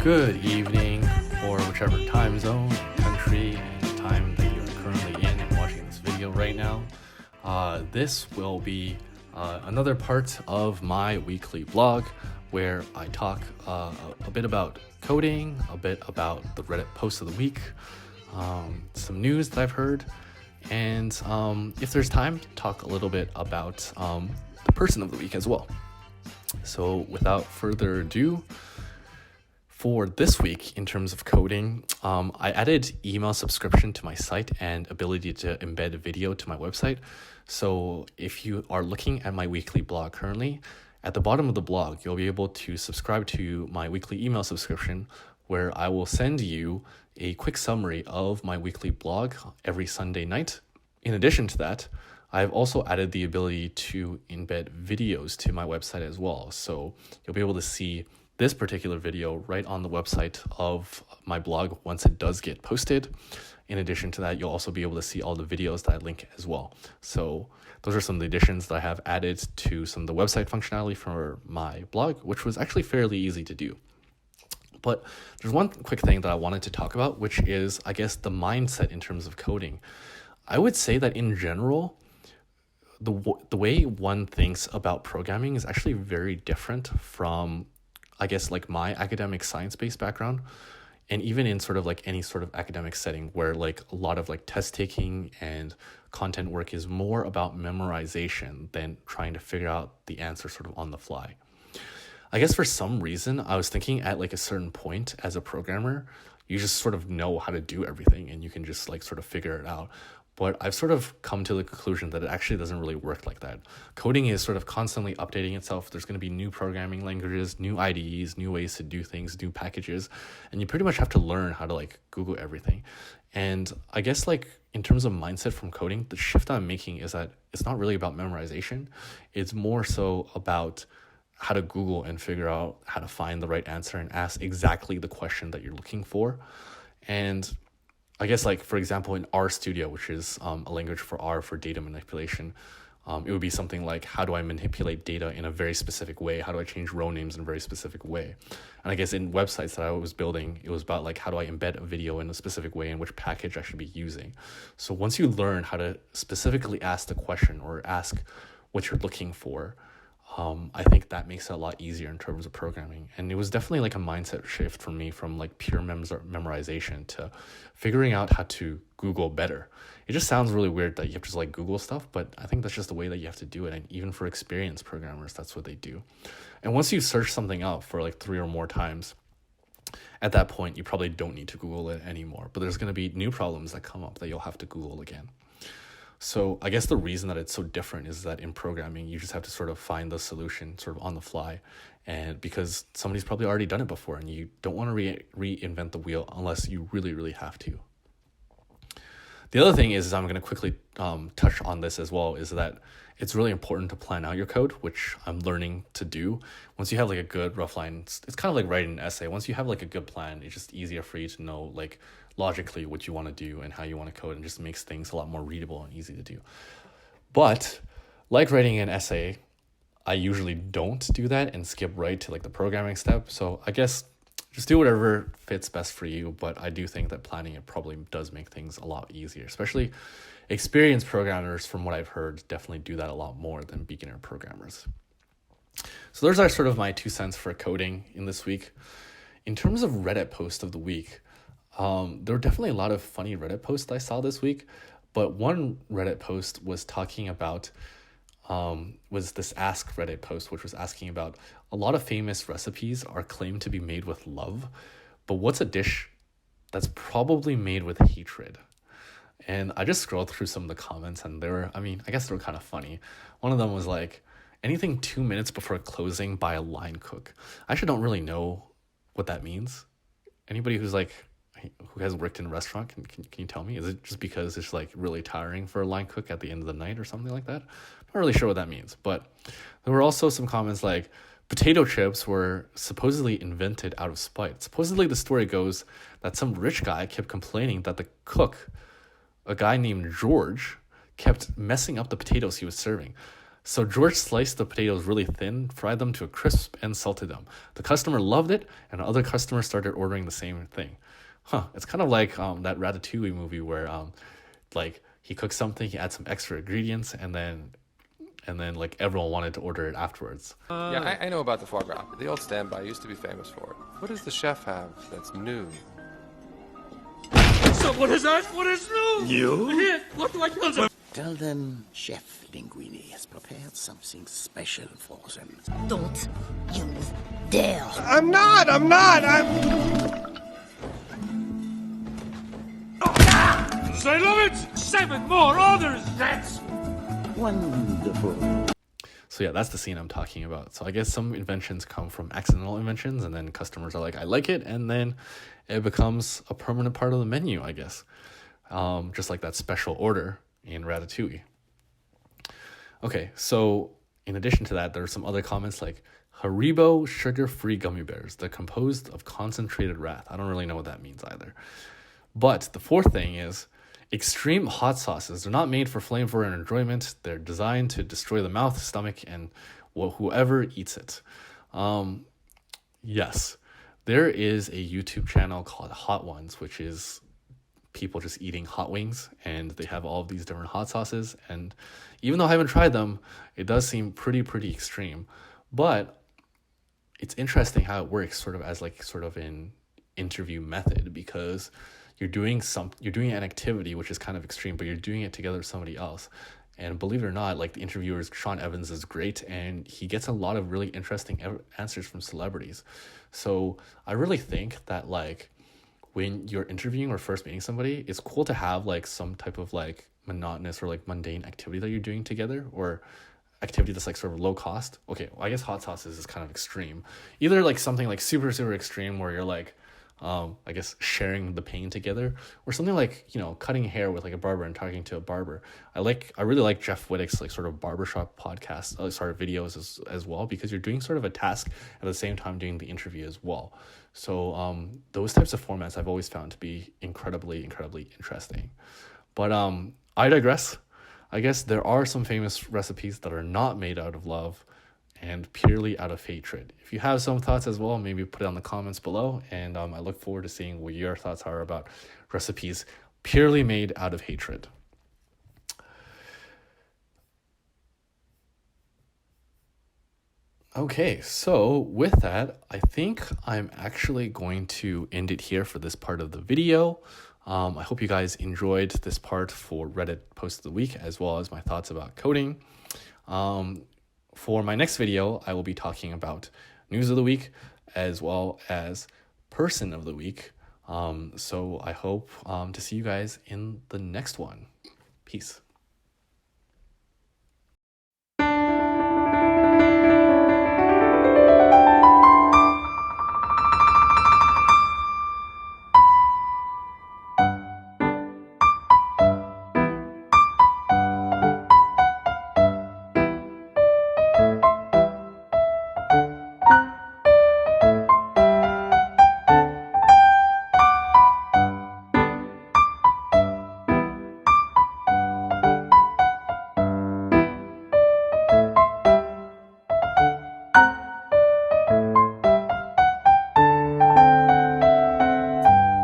Good evening, or whichever time zone, country, and time that you're currently in and watching this video right now. This will be another part of my weekly blog where I talk a bit about coding, a bit about the Reddit post of the week, some news that I've heard, and if there's time, talk a little bit about the person of the week as well. So without further ado, for this week, in terms of coding, I added email subscription to my site and ability to embed a video to my website. So if you are looking at my weekly blog currently, at the bottom of the blog, you'll be able to subscribe to my weekly email subscription, where I will send you a quick summary of my weekly blog every Sunday night. In addition to that, I've also added the ability to embed videos to my website as well. So you'll be able to see this particular video right on the website of my blog once it does get posted. In addition to that, you'll also be able to see all the videos that I link as well. So those are some of the additions that I have added to some of the website functionality for my blog, which was actually fairly easy to do. But there's one quick thing that I wanted to talk about, which is, I guess, the mindset in terms of coding. I would say that in general, the way one thinks about programming is actually very different from, I guess, like my academic science-based background, and even in sort of like any sort of academic setting where like a lot of like test taking and content work is more about memorization than trying to figure out the answer sort of on the fly. I guess for some reason, I was thinking at like a certain point as a programmer, you just sort of know how to do everything and you can just like sort of figure it out. But I've sort of come to the conclusion that it actually doesn't really work like that. Coding is sort of constantly updating itself. There's going to be new programming languages, new IDEs, new ways to do things, new packages, and you pretty much have to learn how to like Google everything. And I guess like in terms of mindset from coding, the shift I'm making is that it's not really about memorization. It's more so about how to Google and figure out how to find the right answer and ask exactly the question that you're looking for. And I guess like, for example, in RStudio, which is a language for R for data manipulation, it would be something like, how do I manipulate data in a very specific way? How do I change row names in a very specific way? And I guess in websites that I was building, it was about like, how do I embed a video in a specific way and which package I should be using? So once you learn how to specifically ask the question or ask what you're looking for, I think that makes it a lot easier in terms of programming. And it was definitely like a mindset shift for me from like pure memorization to figuring out how to Google better. It just sounds really weird that you have to just like Google stuff, but I think that's just the way that you have to do it. And even for experienced programmers, that's what they do. And once you search something out for like 3 or more times, at that point, you probably don't need to Google it anymore. But there's going to be new problems that come up that you'll have to Google again. So I guess the reason that it's so different is that in programming, you just have to sort of find the solution sort of on the fly. And because somebody's probably already done it before and you don't want to reinvent the wheel unless you really, really have to. The other thing is I'm going to quickly touch on this as well, is that it's really important to plan out your code, which I'm learning to do. Once you have like a good rough line, it's kind of like writing an essay. Once you have like a good plan, it's just easier for you to know like logically what you want to do and how you want to code, and just makes things a lot more readable and easy to do. But like writing an essay, I usually don't do that and skip right to like the programming step. So I guess just do whatever fits best for you. But I do think that planning it probably does make things a lot easier, especially experienced programmers, from what I've heard, definitely do that a lot more than beginner programmers. So those are sort of my 2 cents for coding in this week. In terms of Reddit post of the week, there were definitely a lot of funny Reddit posts I saw this week, but one Reddit post was talking about, was this Ask Reddit post, which was asking about a lot of famous recipes are claimed to be made with love, but what's a dish that's probably made with hatred? And I just scrolled through some of the comments and I guess they were kind of funny. One of them was like, anything 2 minutes before closing by a line cook. I actually don't really know what that means. Anybody who has worked in a restaurant, can you tell me? Is it just because it's like really tiring for a line cook at the end of the night or something like that? I'm not really sure what that means. But there were also some comments like, potato chips were supposedly invented out of spite. Supposedly the story goes that some rich guy kept complaining that the cook, a guy named George, kept messing up the potatoes he was serving. So George sliced the potatoes really thin, fried them to a crisp, and salted them. The customer loved it, and other customers started ordering the same thing. It's kind of like that Ratatouille movie where like he cooks something, he adds some extra ingredients, and then like everyone wanted to order it afterwards. Yeah, I know about the foie gras. The old standby used to be famous for it. What does the chef have that's new? So what is that? What is new? You? What do I tell them? Tell them Chef Linguini has prepared something special for them. Don't you dare. I'm I love it! 7 more orders! That's Wonderful. So yeah, that's the scene I'm talking about. So I guess some inventions come from accidental inventions, and then customers are like, I like it, and then it becomes a permanent part of the menu, I guess. Just like that special order in Ratatouille. Okay, so in addition to that, there are some other comments like Haribo sugar-free gummy bears. They're composed of concentrated wrath. I don't really know what that means either. But the fourth thing is extreme hot sauces. They're not made for flavor and enjoyment. They're designed to destroy the mouth, stomach, and whoever eats it. Yes, there is a YouTube channel called Hot Ones, which is people just eating hot wings, and they have all of these different hot sauces. And even though I haven't tried them, it does seem pretty extreme. But it's interesting how it works sort of as like sort of an interview method, because you're doing an activity which is kind of extreme, but you're doing it together with somebody else. And believe it or not, like the interviewer, Sean Evans, is great, and he gets a lot of really interesting answers from celebrities. So I really think that like when you're interviewing or first meeting somebody, it's cool to have like some type of like monotonous or like mundane activity that you're doing together, or activity that's like sort of low cost. Okay, well, I guess hot sauces is kind of extreme. Either like something like super extreme where you're like I guess sharing the pain together, or something like, you know, cutting hair with like a barber and talking to a barber. I really like Jeff Wittick's like sort of barbershop podcast, videos as well, because you're doing sort of a task at the same time doing the interview as well. So those types of formats I've always found to be incredibly interesting. But I digress. I guess there are some famous recipes that are not made out of love and purely out of hatred. If you have some thoughts as well, maybe put it in the comments below, and I look forward to seeing what your thoughts are about recipes purely made out of hatred. Okay, so with that, I think I'm actually going to end it here for this part of the video. I hope you guys enjoyed this part for Reddit Post of the Week, as well as my thoughts about coding. For my next video, I will be talking about news of the week as well as person of the week. So I hope to see you guys in the next one. Peace.